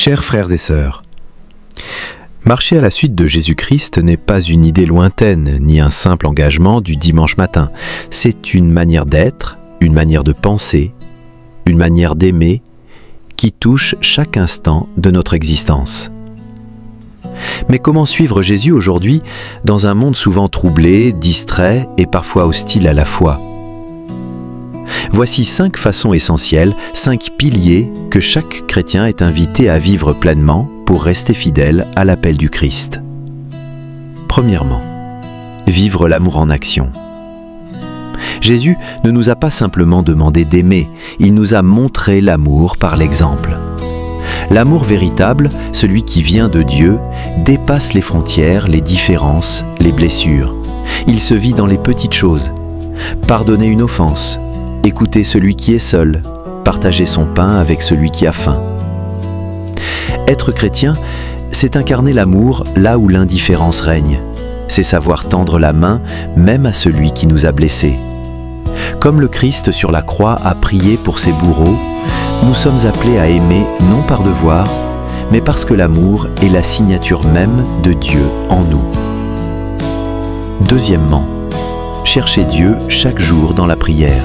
Chers frères et sœurs, marcher à la suite de Jésus-Christ n'est pas une idée lointaine, ni un simple engagement du dimanche matin. C'est une manière d'être, une manière de penser, une manière d'aimer, qui touche chaque instant de notre existence. Mais comment suivre Jésus aujourd'hui dans un monde souvent troublé, distrait et parfois hostile à la fois ? Voici 5 façons essentielles, 5 piliers que chaque chrétien est invité à vivre pleinement pour rester fidèle à l'appel du Christ. Premièrement, vivre l'amour en action. Jésus ne nous a pas simplement demandé d'aimer, il nous a montré l'amour par l'exemple. L'amour véritable, celui qui vient de Dieu, dépasse les frontières, les différences, les blessures. Il se vit dans les petites choses. Pardonner une offense, écouter celui qui est seul, partager son pain avec celui qui a faim. Être chrétien, c'est incarner l'amour là où l'indifférence règne. C'est savoir tendre la main même à celui qui nous a blessés. Comme le Christ sur la croix a prié pour ses bourreaux, nous sommes appelés à aimer non par devoir, mais parce que l'amour est la signature même de Dieu en nous. Deuxièmement, chercher Dieu chaque jour dans la prière.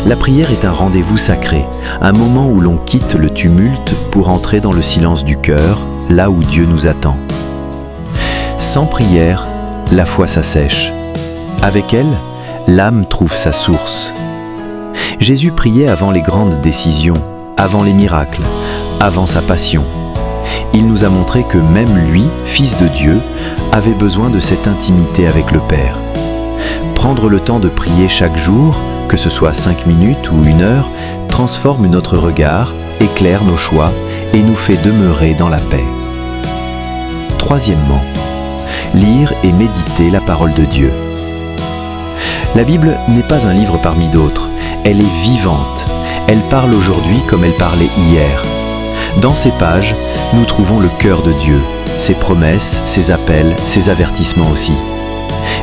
La prière est un rendez-vous sacré, un moment où l'on quitte le tumulte pour entrer dans le silence du cœur, là où Dieu nous attend. Sans prière, la foi s'assèche. Avec elle, l'âme trouve sa source. Jésus priait avant les grandes décisions, avant les miracles, avant sa passion. Il nous a montré que même lui, Fils de Dieu, avait besoin de cette intimité avec le Père. Prendre le temps de prier chaque jour, que ce soit 5 minutes ou 1 heure, transforme notre regard, éclaire nos choix et nous fait demeurer dans la paix. Troisièmement, lire et méditer la parole de Dieu. La Bible n'est pas un livre parmi d'autres, elle est vivante. Elle parle aujourd'hui comme elle parlait hier. Dans ces pages, nous trouvons le cœur de Dieu, ses promesses, ses appels, ses avertissements aussi.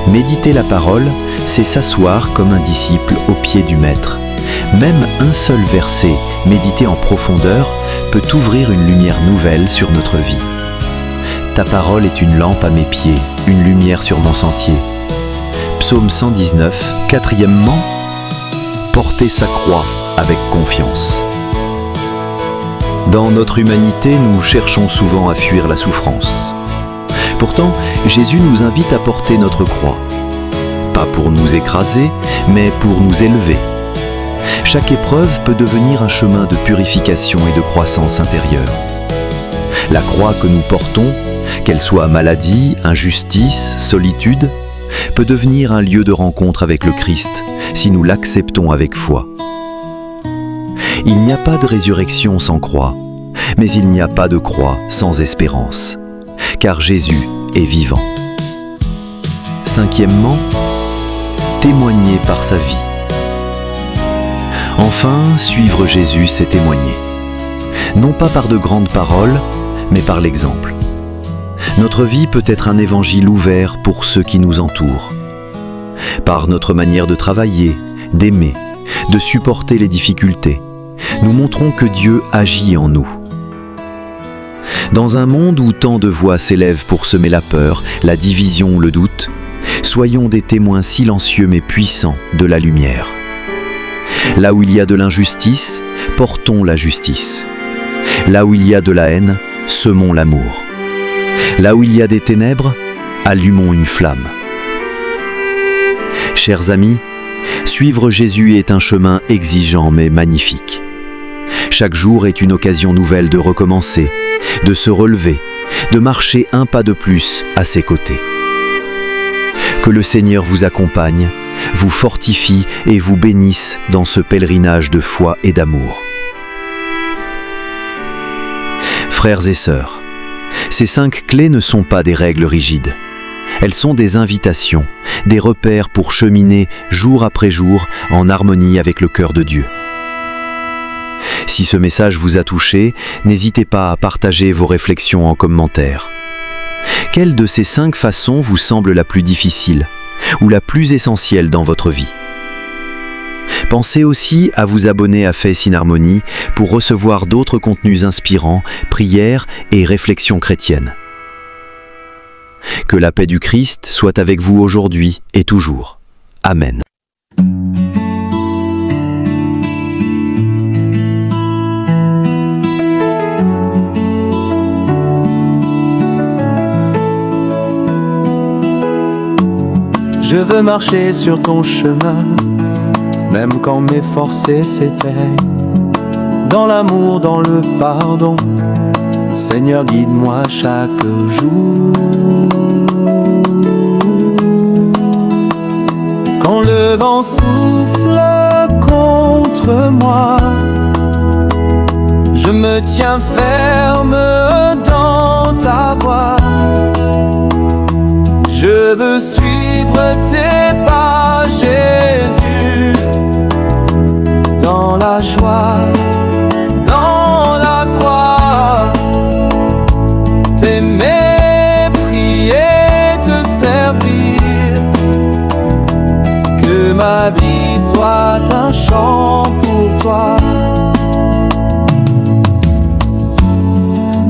Méditer la parole, c'est s'asseoir comme un disciple au pied du Maître. Même un seul verset, médité en profondeur, peut ouvrir une lumière nouvelle sur notre vie. Ta parole est une lampe à mes pieds, une lumière sur mon sentier. Psaume 119, quatrièmement, porter sa croix avec confiance. Dans notre humanité, nous cherchons souvent à fuir la souffrance. Pourtant, Jésus nous invite à porter notre croix. Pas pour nous écraser, mais pour nous élever. Chaque épreuve peut devenir un chemin de purification et de croissance intérieure. La croix que nous portons, qu'elle soit maladie, injustice, solitude, peut devenir un lieu de rencontre avec le Christ si nous l'acceptons avec foi. Il n'y a pas de résurrection sans croix, mais il n'y a pas de croix sans espérance, car Jésus est vivant. Cinquièmement, témoigner par sa vie. Enfin, suivre Jésus, c'est témoigner. Non pas par de grandes paroles, mais par l'exemple. Notre vie peut être un évangile ouvert pour ceux qui nous entourent. Par notre manière de travailler, d'aimer, de supporter les difficultés, nous montrons que Dieu agit en nous. Dans un monde où tant de voix s'élèvent pour semer la peur, la division, le doute, soyons des témoins silencieux mais puissants de la lumière. Là où il y a de l'injustice, portons la justice. Là où il y a de la haine, semons l'amour. Là où il y a des ténèbres, allumons une flamme. Chers amis, suivre Jésus est un chemin exigeant mais magnifique. Chaque jour est une occasion nouvelle de recommencer, de se relever, de marcher un pas de plus à ses côtés. Que le Seigneur vous accompagne, vous fortifie et vous bénisse dans ce pèlerinage de foi et d'amour. Frères et sœurs, ces 5 clés ne sont pas des règles rigides. Elles sont des invitations, des repères pour cheminer jour après jour en harmonie avec le cœur de Dieu. Si ce message vous a touché, n'hésitez pas à partager vos réflexions en commentaire. Quelle de ces 5 façons vous semble la plus difficile ou la plus essentielle dans votre vie ? Pensez aussi à vous abonner à Faith in Harmony pour recevoir d'autres contenus inspirants, prières et réflexions chrétiennes. Que la paix du Christ soit avec vous aujourd'hui et toujours. Amen. Je veux marcher sur ton chemin, même quand mes forces s'éteignent. Dans l'amour, dans le pardon, Seigneur, guide-moi chaque jour. Quand le vent souffle contre moi, je me tiens ferme dans ta voie. Je veux suivre tes pas, Jésus, dans la joie, dans la croix, t'aimer, prier, te servir. Que ma vie soit un chant pour toi.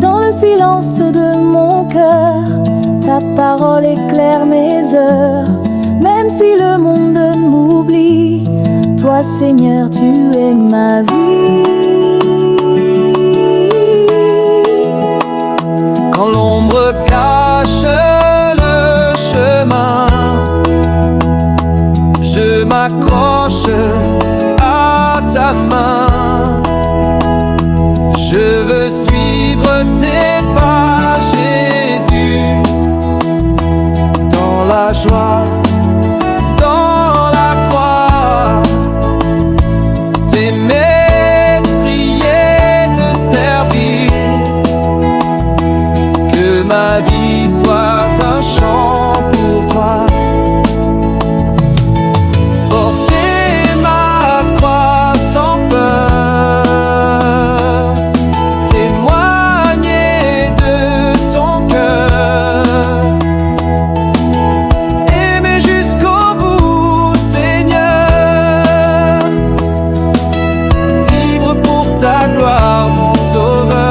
Dans le silence de mon cœur, ta parole éclaire mes heures. Même si le monde m'oublie, toi Seigneur, tu es ma vie. Quand l'ombre cache le chemin, je m'accroche à ta main. Je veux suivre tes pas, Jésus, dans la joie, dans la croix, t'aimer, prier, te servir. Que ma vie soit un chant pour toi. Porter ma croix sans peur, témoigner de ton cœur. Aimer jusqu'au bout, Seigneur. Vivre pour ta gloire, mon sauveur.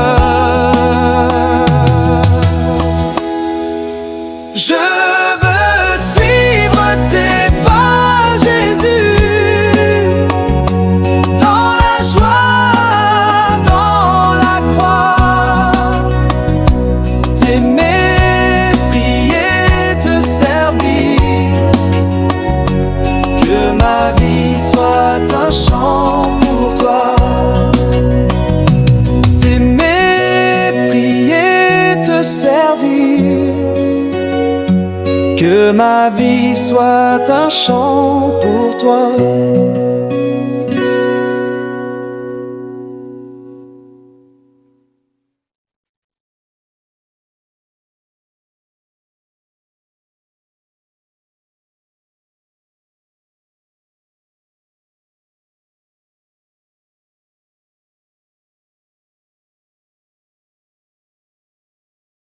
Je veux suivre tes pas, Jésus, dans la joie, dans la croix, t'aimer, prier, te servir. Que ma vie soit un chant pour toi. T'aimer, prier, te servir. Que ma vie soit un chant pour toi.